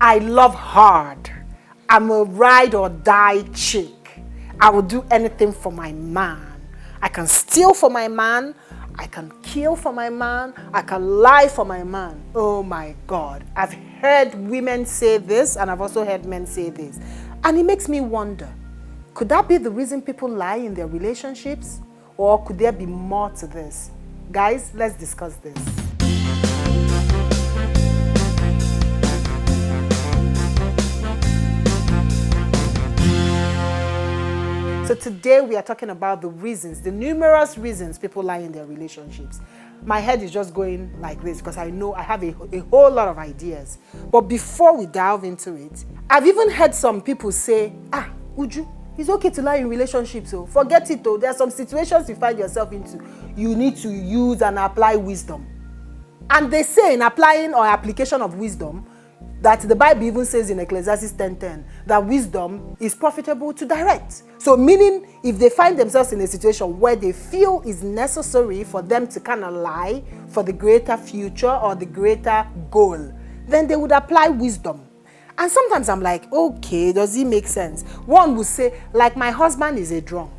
I love hard. I'm a ride or die chick. I will do anything for my man. I can steal for my man. I can kill for my man. I can lie for my man. Oh my God. I've heard women say this, and I've also heard men say this. And it makes me wonder, could that be the reason people lie in their relationships? Or could there be more to this? Guys, let's discuss this. So today we are talking about the reasons, the numerous reasons people lie in their relationships. My head is just going like this because I know I have a whole lot of ideas. But before we delve into it, I've even heard some people say, Uju, it's okay to lie in relationships. So forget it though. There are some situations you find yourself into. You need to use and apply wisdom. And they say in applying or application of wisdom, that the Bible even says in Ecclesiastes 10:10 that wisdom is profitable to direct. So meaning if they find themselves in a situation where they feel is necessary for them to kind of lie for the greater future or the greater goal, then they would apply wisdom. And sometimes I'm like, okay, does it make sense? One would say, like, my husband is a drunk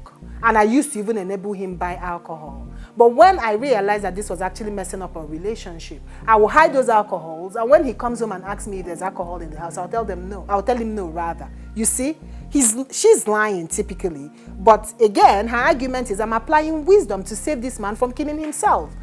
and I used to even enable him buy alcohol. But when I realized that this was actually messing up our relationship, I will hide those alcohols. And when he comes home and asks me if there's alcohol in the house, I'll tell him no rather. You see, she's lying typically. But again, her argument is I'm applying wisdom to save this man from killing himself.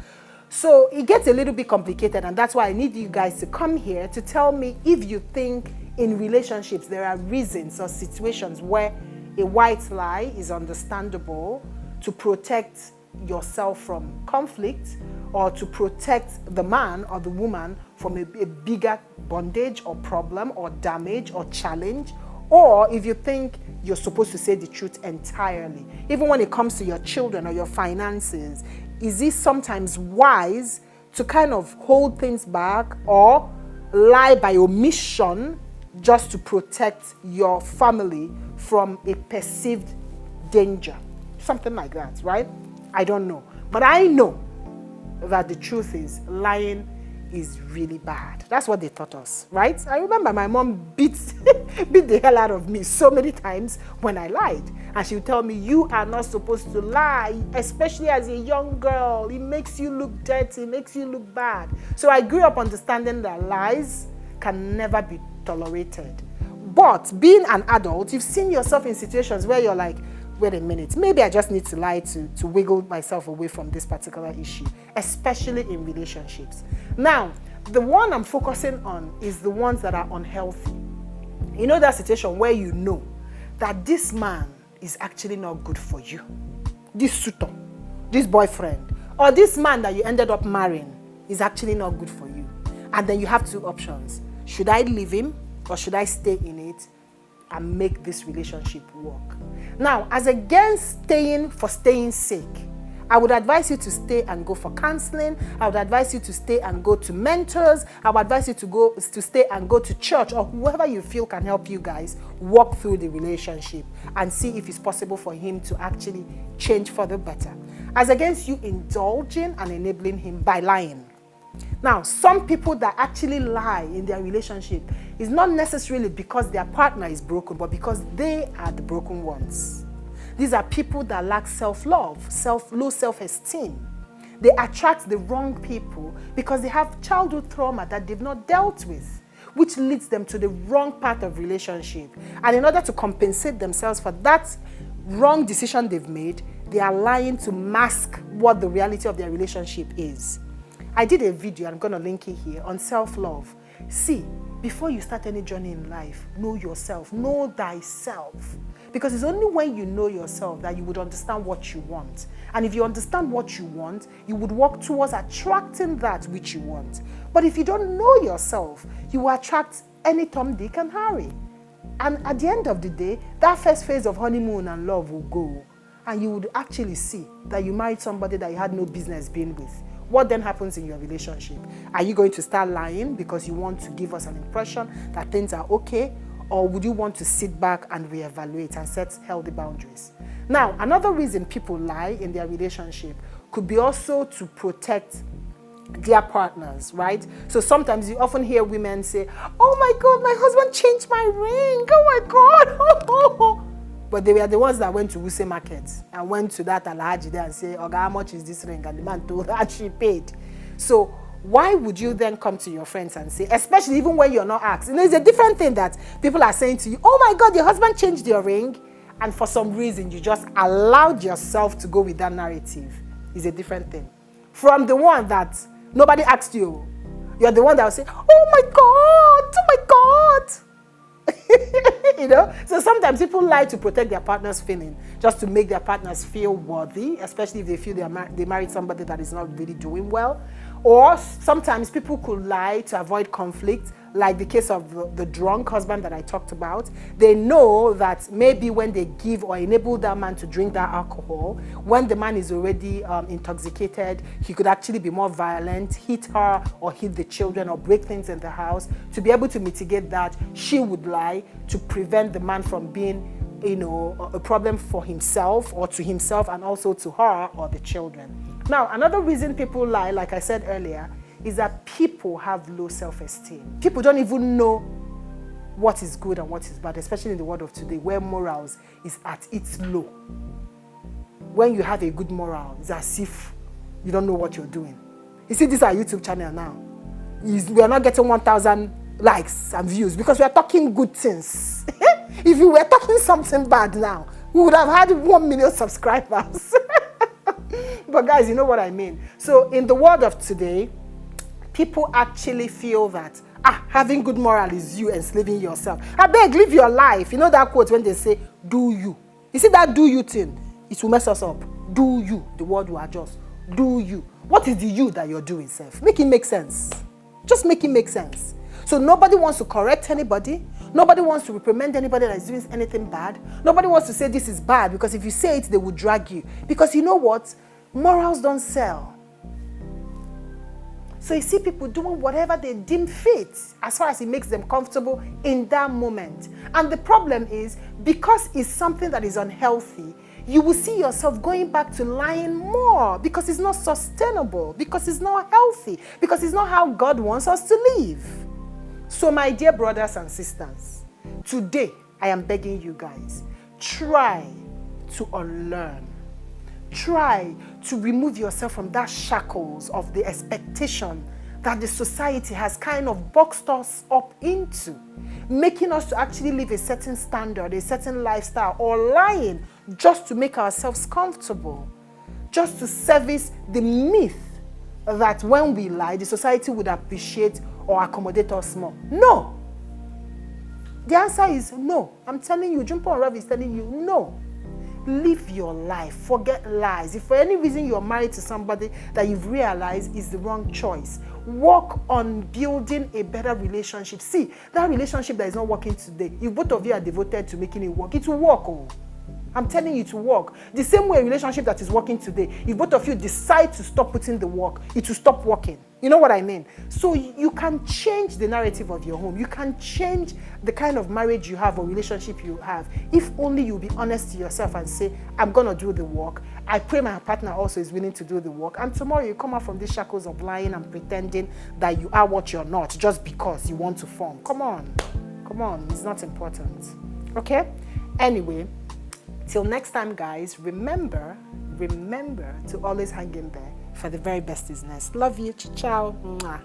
So it gets a little bit complicated. And that's why I need you guys to come here to tell me if you think in relationships there are reasons or situations where a white lie is understandable to protect yourself from conflict or to protect the man or the woman from a bigger bondage or problem or damage or challenge, or if you think you're supposed to say the truth entirely. Even when it comes to your children or your finances, is it sometimes wise to kind of hold things back or lie by omission just to protect your family from a perceived danger? Something like that, right? I don't know. But I know that the truth is lying is really bad. That's what they taught us, right? I remember my mom beat the hell out of me so many times when I lied. And she would tell me, you are not supposed to lie, especially as a young girl. It makes you look dirty, it makes you look bad. So I grew up understanding that lies can never be tolerated. But being an adult, you've seen yourself in situations where you're like, wait a minute, maybe I just need to lie to wiggle myself away from this particular issue, especially in relationships. Now, the one I'm focusing on is the ones that are unhealthy. You know that situation where you know that this man is actually not good for you. This suitor, this boyfriend, or this man that you ended up marrying is actually not good for you. And then you have two options. Should I leave him or should I stay in it and make this relationship work? Now, as against staying for staying's sake, I would advise you to stay and go for counseling. I would advise you to stay and go to mentors. I would advise you to stay and go to church or whoever you feel can help you guys walk through the relationship and see if it's possible for him to actually change for the better. As against you indulging and enabling him by lying. Now, some people that actually lie in their relationship is not necessarily because their partner is broken, but because they are the broken ones. These are people that lack self-love, low self-esteem. They attract the wrong people because they have childhood trauma that they've not dealt with, which leads them to the wrong part of relationship. And in order to compensate themselves for that wrong decision they've made, they are lying to mask what the reality of their relationship is. I did a video, I'm going to link it here, on self-love. See, before you start any journey in life, know yourself, know thyself. Because it's only when you know yourself that you would understand what you want. And if you understand what you want, you would work towards attracting that which you want. But if you don't know yourself, you will attract any Tom, Dick, and Harry. And at the end of the day, that first phase of honeymoon and love will go. And you would actually see that you married somebody that you had no business being with. What then happens in your relationship? Are you going to start lying because you want to give us an impression that things are okay? Or would you want to sit back and reevaluate and set healthy boundaries? Now, another reason people lie in their relationship could be also to protect their partners, right? So sometimes you often hear women say, oh my God, my husband changed my ring. Oh my God. But they were the ones that went to Wuse Market and went to that Alhaji there and say, Oga, how much is this ring? And the man told her she paid. So why would you then come to your friends and say, especially even when you're not asked? It's a different thing that people are saying to you, oh my God, your husband changed your ring. And for some reason, you just allowed yourself to go with that narrative. It's a different thing. From the one that nobody asked you, you're the one that will say, oh my God. So sometimes people lie to protect their partner's feeling, just to make their partners feel worthy, especially if they feel they married somebody that is not really doing well. Or sometimes people could lie to avoid conflict, like the case of the drunk husband that I talked about. They know that maybe when they give or enable that man to drink that alcohol, when the man is already intoxicated, he could actually be more violent, hit her or hit the children or break things in the house. To be able to mitigate that, she would lie to prevent the man from being, a problem for himself or to himself and also to her or the children. Now, another reason people lie, like I said earlier, is that people have low self-esteem. People don't even know what is good and what is bad, especially in the world of today, where morals is at its low. When you have a good moral, it's as if you don't know what you're doing. You see, this is our YouTube channel now. We are not getting 1,000 likes and views because we are talking good things. If you were talking something bad now, we would have had 1 million subscribers. But guys, you know what I mean. So in the world of today, people actually feel that having good moral is you enslaving yourself. I beg, live your life. You know that quote when they say, do you. You see that do you thing? It will mess us up. Do you. The word will adjust. Do you. What is the you that you're doing, self? Make it make sense. Just make it make sense. So nobody wants to correct anybody. Nobody wants to reprimand anybody that is doing anything bad. Nobody wants to say this is bad, because if you say it, they will drag you. Because you know what? Morals don't sell. So you see people doing whatever they deem fit as far as it makes them comfortable in that moment. And the problem is, because it's something that is unhealthy, you will see yourself going back to lying more because it's not sustainable, because it's not healthy, because it's not how God wants us to live. So my dear brothers and sisters, today I am begging you guys, try to unlearn. Try to remove yourself from that shackles of the expectation that the society has kind of boxed us up into, making us to actually live a certain standard, a certain lifestyle, or lying just to make ourselves comfortable, just to service the myth that when we lie, the society would appreciate or accommodate us more. No. The answer is no. I'm telling you, Ujumpo Unravels is telling you no. Live your life. Forget lies. If for any reason you're married to somebody that you've realized is the wrong choice, work on building a better relationship. See, that relationship that is not working today, if both of you are devoted to making it work, it will work. Oh. I'm telling you to work. The same way a relationship that is working today, if both of you decide to stop putting the work, it will stop working. You know what I mean? So you can change the narrative of your home. You can change the kind of marriage you have or relationship you have, if only you be honest to yourself and say, I'm going to do the work. I pray my partner also is willing to do the work. And tomorrow you come out from these shackles of lying and pretending that you are what you're not just because you want to form. Come on. Come on. It's not important. Okay? Anyway, till next time, guys, remember to always hang in there, for the very best is next. Love you. Ciao. Mwah.